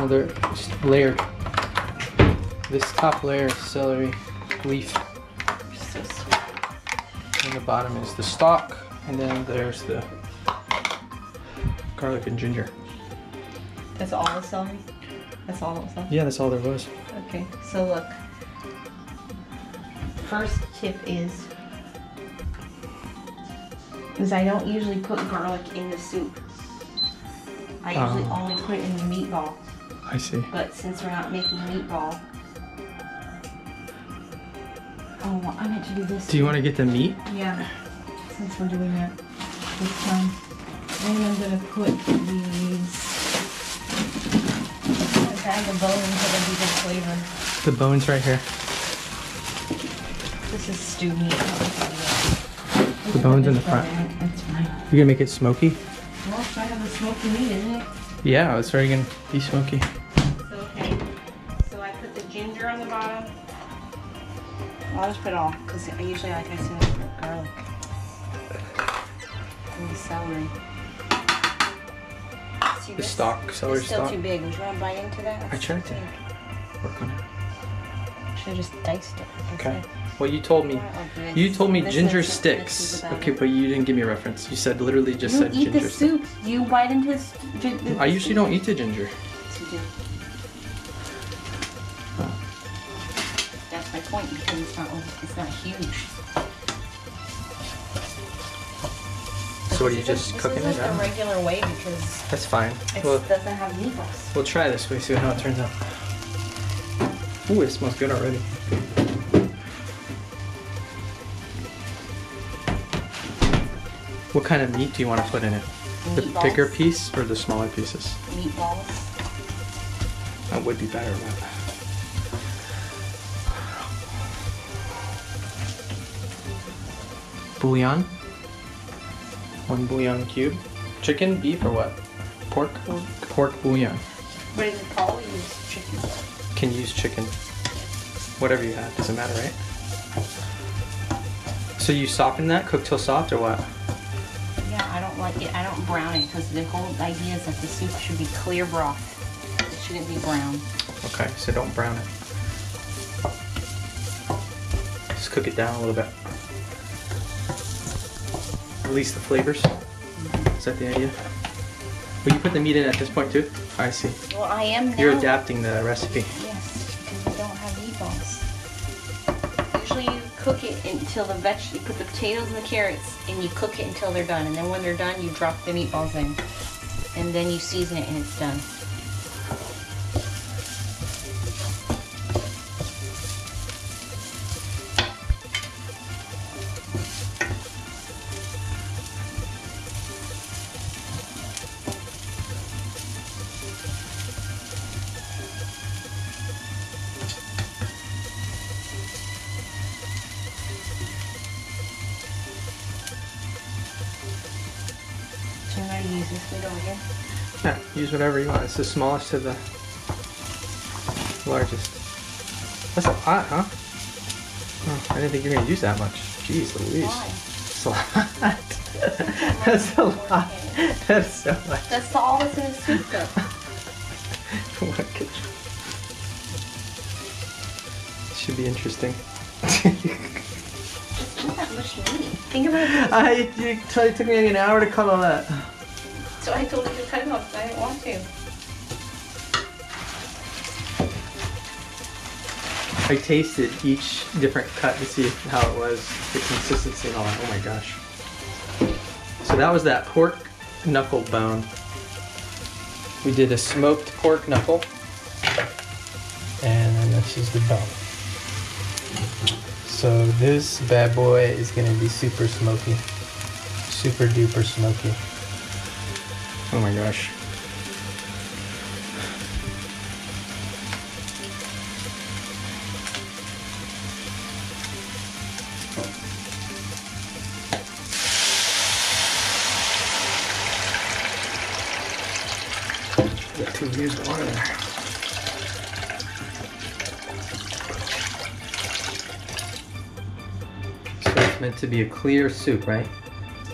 they're just layered. This top layer is celery leaf. So sweet. And the bottom is the stalk, and then there's the garlic and ginger. That's all the celery? That's all that was left? Yeah, that's all there was. Okay, so look. First tip is I don't usually put garlic in the soup. I usually only put it in the meatball. I see. But since we're not making meatball, oh, I meant to do this. Do you want to get the meat? Yeah, since we're doing that this time. And I'm gonna put these. I have the bones that will be good flavor. The bones right here. This is stew meat. The bones in the front. That's fine. You're gonna make it smoky? Well, it's kind of a smoky meat, isn't it? Yeah, it's already gonna be smoky. So, okay. So I put the ginger on the bottom. Well, I'll just put it all, because I usually like I said, put garlic. And the celery. See, The stalk, celery it's still stalk. too big. Would you want to bite into that? I tried to work on it. Should have just diced it. Okay. Well, you told me. You told me ginger sticks. Okay, but you didn't give me a reference. You said literally just said ginger. You eat the soup. You bite into this. I usually don't eat the ginger. Yes, you do. That's my point, because it's not huge. So what are you just cooking it This isn't down? the regular way because That's fine. it Well, doesn't have meatballs. we'll try this way, see how it turns out. Ooh, it smells good already. What kind of meat do you want to put in it? The Meatballs. bigger piece or the smaller pieces? Meatballs. That would be better, but... Bouillon? 1 bouillon cube. Chicken, beef, or what? Pork? Pork bouillon. What is it called? We use chicken. Can use chicken. Whatever you have, doesn't matter, right? So you soften that, cook till soft, or what? Yeah, I don't like it. I don't brown it because the whole idea is that the soup should be clear broth. It shouldn't be brown. Okay, so don't brown it. Just cook it down a little bit. Release the flavors. Is that the idea? Will you put the meat in at this point too? I see. Well, I am now. You're adapting the recipe. Yes, because we don't have meatballs. Usually you cook it until the you put the potatoes and the carrots and you cook it until they're done. And then when they're done, you drop the meatballs in. And then you season it and it's done. Use this lid over here. Yeah, use whatever you want. It's the smallest to the largest. That's a lot, huh? Oh, I didn't think you were going to use that much. Jeez Louise. Why? That's a lot. That's a lot. That's so much. That's all that's in the soup though. Should be interesting. It's not that much meat. Think about it. It took me like an hour to cut all that. So I told you to cut it off, but I didn't want to. I tasted each different cut to see how it was, the consistency and all that. Oh my gosh. So that was that pork knuckle bone. We did a smoked pork knuckle. And then this is the bone. So this bad boy is gonna be super smoky. Super duper smoky. Oh my gosh. Got to use water there. So it's meant to be a clear soup, right?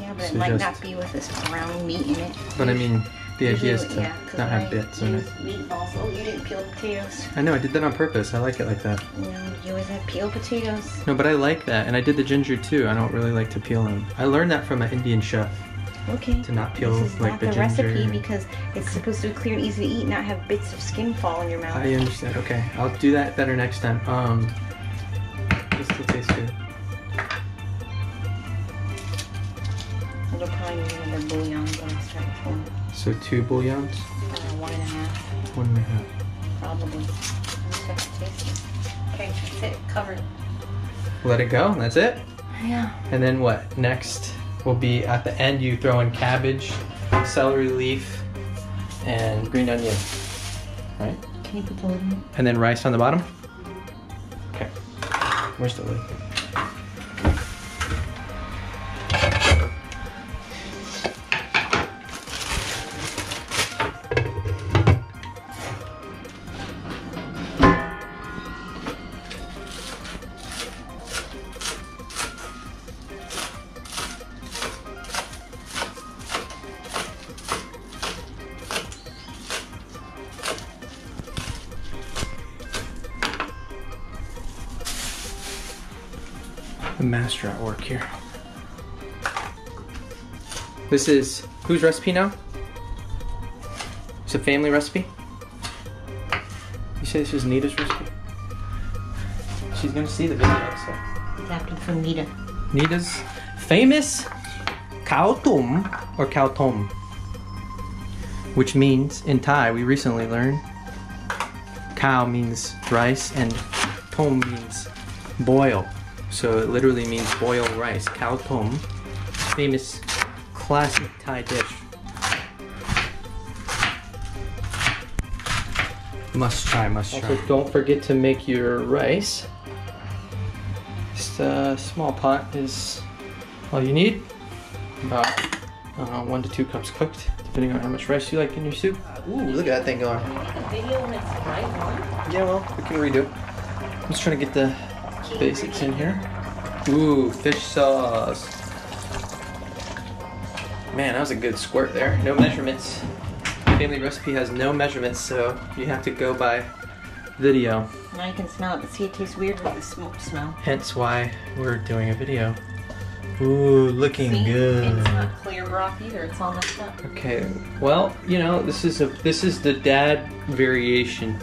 Yeah, but So it might just- not be with this brown meat in it. But I mean, The idea is Usually, to yeah, 'cause not have I bits in it. use Meatballs. Oh, you didn't peel potatoes. I know, I did that on purpose. I like it like that. No, you always have peeled potatoes. No, but I like that. And I did the ginger too. I don't really like to peel them. I learned that from an Indian chef. Okay. To not peel this is like not the the ginger. recipe because it's supposed to be clear and easy to eat, not have bits of skin fall in your mouth. I understand. Okay, I'll do that better next time. This still tastes good. It'll probably need another bouillon, but I'll start for So 2 bouillons? 1.5. 1.5. Probably. I just have to taste it. Okay, that's it. Covered. Let it go. That's it. Yeah. And then what? Next will be at the end. You throw in cabbage, celery leaf, and green onion. Right? Can you put the lid in? And then rice on the bottom. Okay. Where's the lid? The master at work here. This is whose recipe now? It's a family recipe? You say this is Nita's recipe? She's gonna see the video, so. Adapted from Nita. Nita's famous Khao Tom or Khao Tom, which means in Thai we recently learned Khao means rice and Tom means boil. So it literally means boil rice. Khao Tom, famous classic Thai dish. Must try, must try. Also, don't forget to make your rice. Just a small pot is all you need. About 1 to 2 cups cooked, depending on how much rice you like in your soup. Ooh, look at that thing going. Video when it's right on. Yeah, well, we can redo it. I'm just trying to get the basics in here. Ooh, fish sauce. Man, that was a good squirt there. No measurements. Family recipe has no measurements, so you have to go by video. Now you can smell it, but see, it tastes weird with the smoke smell. Hence why we're doing a video. Ooh, looking See? good. It's not clear broth either. It's all messed up. Okay, well, you know, this is the dad variation.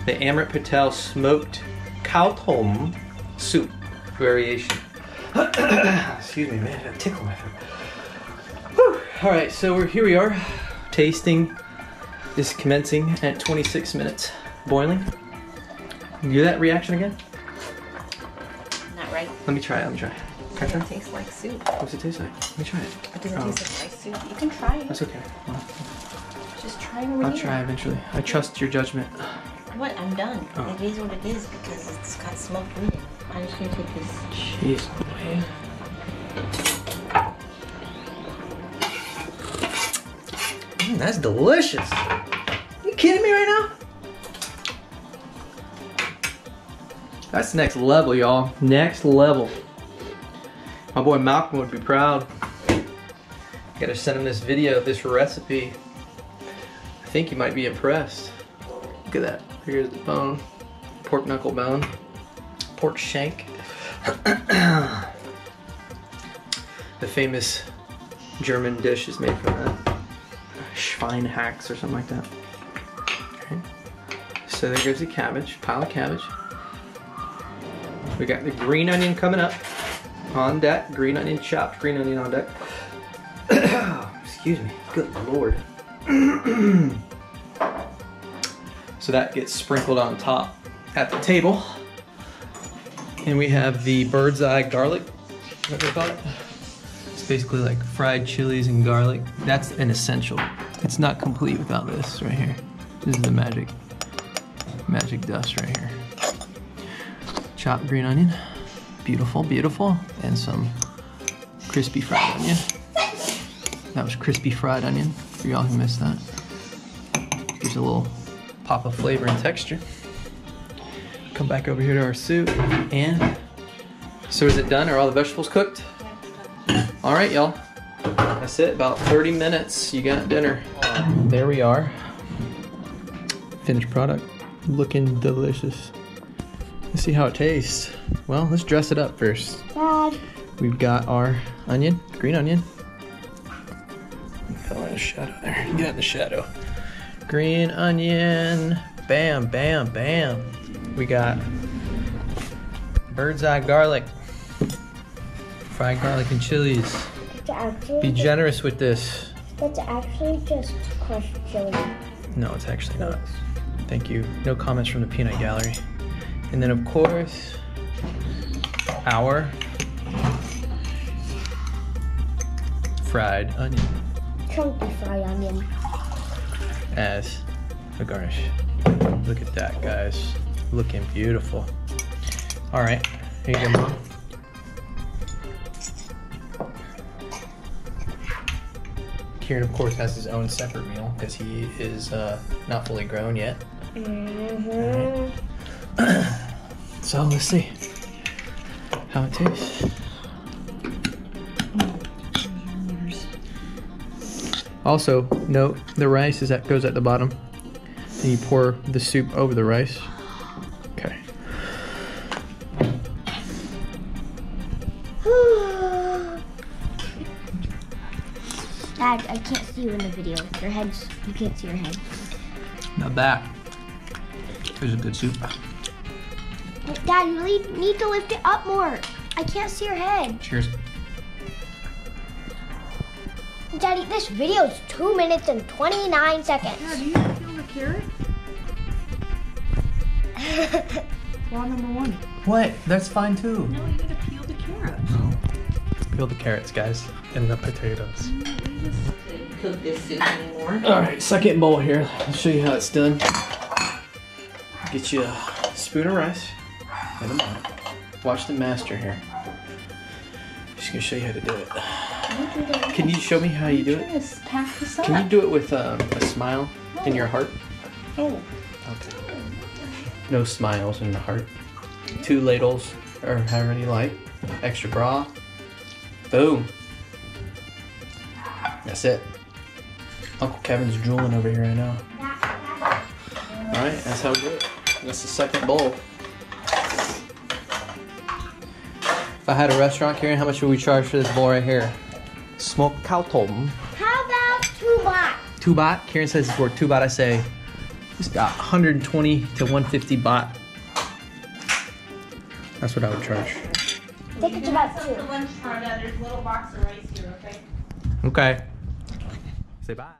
The Amrit Patel smoked Khao Tom soup variation. Excuse me, man, I tickle my throat. Whew. All right, so here we are. Tasting is commencing at 26 minutes boiling. You hear that reaction again? Not right. Let me try it. It doesn't taste like soup. What's it taste like? Let me try it. It doesn't taste like rice soup. You can try it. That's okay. Well, Just try it over I'll here. try eventually. I trust your judgment. What? I'm done. Oh. It is what it is because it's got smoked meat in it. I'm just gonna take this. Jeez, man. That's delicious. Are you kidding me right now? That's next level, y'all. Next level. My boy Malcolm would be proud. Gotta send him this video of this recipe. I think he might be impressed. Look at that. Here's the bone. Pork knuckle bone. Pork shank. The famous German dish is made from that. Schweinehacks or something like that. Okay. So there goes the cabbage, pile of cabbage. We got the green onion coming up on deck. Green onion, chopped green onion on deck. Excuse me, good lord. So that gets sprinkled on top at the table. And we have the bird's eye garlic, what they call it. It's basically like fried chilies and garlic. That's an essential. It's not complete without this right here. This is the magic dust right here. Chopped green onion, beautiful, beautiful. And some crispy fried onion. That was crispy fried onion, for y'all who missed that. Gives a little pop of flavor and texture. Come back over here to our soup, and so is it done? Are all the vegetables cooked? All right, y'all. That's it, about 30 minutes, you got dinner. There we are. Finished product. Looking delicious. Let's see how it tastes. Well, let's dress it up first. Dad. We've got our onion, green onion. Put in the shadow there. Get in the shadow. Green onion. Bam, bam, bam. We got bird's eye garlic. Fried garlic and chilies. Be generous with this. That's actually just crushed chili. No, it's actually not. Thank you. No comments from the peanut gallery. And then of course, our fried onion. Chunky fried onion. As a garnish. Look at that, guys. Looking beautiful. All right, here you go, Mom. Kieran, of course, has his own separate meal because he is not fully grown yet. Mm-hmm. Right. So let's see how it tastes. Also, note the rice goes at the bottom. And you pour the soup over the rice. Okay. Dad, I can't see you in the video. Your head's, you can't see your head. Now that is a good soup. Dad, you really need to lift it up more. I can't see your head. Cheers. Daddy, this video is 2 minutes and 29 seconds. Yeah, do you peel the carrot? Law number 1. What? That's fine too. No, you gotta peel the carrots. Peel the carrots, guys, and the potatoes. We just didn't cook this soup anymore. All right, second bowl here. I'll show you how it's done. Get you a spoon of rice and a bowl. Watch the master here. Just gonna show you how to do it. Can you show me how you do it? Pack this up. Can you do it with a smile in your heart? Oh. Okay. No smiles in the heart. 2 ladles, or however you like. Extra broth. Boom. That's it. Uncle Kevin's drooling over here right now. Alright, that's how we do it. That's the second bowl. If I had a restaurant, Kieran, how much would we charge for this bowl right here? Smoked Khao Tom. How about 2 baht? 2 baht? Kieran says it's worth 2 baht. I say it's got 120 to 150 baht. That's what I would charge. I think it's about 2. The lunch front, there's a little box of rice here, okay? Okay. Say bye.